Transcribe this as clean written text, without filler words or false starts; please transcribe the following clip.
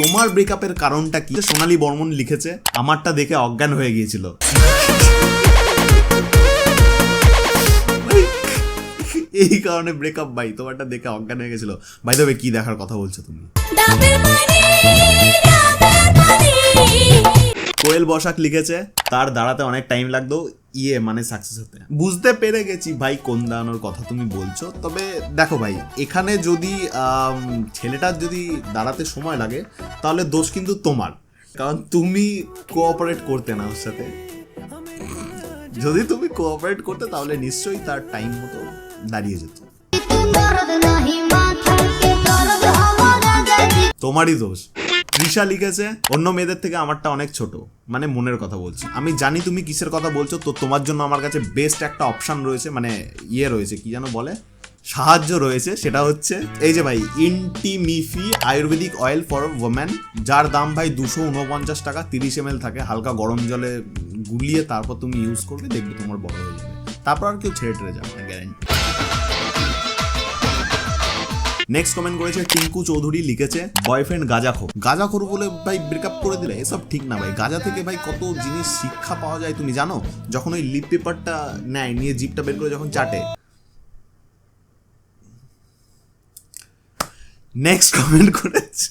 তোমার ব্রেকআপের কারণটা কি? সোনালী বর্মন লিখেছে, আমারটা দেখে অজ্ঞান হয়ে গিয়েছিল। এই কারণে ব্রেকআপ ভাই, তোমারটা দেখে অজ্ঞান হয়ে গেছিল। ভাই তবে কি দেখার কথা বলছো তুমি? কোয়েল বসাক লিখেছে, তার দাঁড়াতে অনেক টাইম লাগতো, মানে সাকসেস হতে। বুঝতে পেরে গেছি ভাই কোন দাঁড়ানোর কথা তুমি বলছো। তবে দেখো ভাই, এখানে যদি ছেলেটার যদি দাঁড়াতে সময় লাগে তাহলে দোষ কিন্তু তোমার, কারণ তুমি কোঅপারেট করতে না ওর সাথে। যদি তুমি কোঅপারেট করতে তাহলে নিশ্চয়ই তার টাইম মতো দাঁড়িয়ে যেত। তোমারই দোষ। তৃষা লিখেছে, অন্য মেয়েদের থেকে আমারটা অনেক ছোট, মানে মনের কথা বলছি। আমি জানি তুমি কিসের কথা বলছো, তো তোমার জন্য আমার কাছে বেস্ট একটা অপশন রয়েছে, মানে রয়েছে, কি যেন বলে, সাহায্য রয়েছে। সেটা হচ্ছে এই যে ভাই, ইন্টিমিফি আয়ুর্বেদিক অয়েল ফর ওমেন, যার দাম ভাই 249 টাকা, 30 ml থাকে, হালকা গরম জলে গুলিয়ে তারপর তুমি ইউজ করবে, দেখবে তোমার বড় হয়ে যাবে, তারপর আর কেউ ছেড়ে টেড়ে যাবে না, গ্যারান্টি। নেক্সট কমেন্ট করেছে টিঙ্কু চৌধুরী, লিখেছে, বয়ফ্রেন্ড গাঁজাখোর বলে ভাই ব্রেকআপ করে দিলে, এসব ঠিক না ভাই। গাঁজা থেকে ভাই কত জিনিস শিক্ষা পাওয়া যায় তুমি জানো? যখন ওই লিপ পেপারটা নেয়, নিয়ে জিপটা বের করে যখন চাটে। নেক্সট কমেন্ট করেছে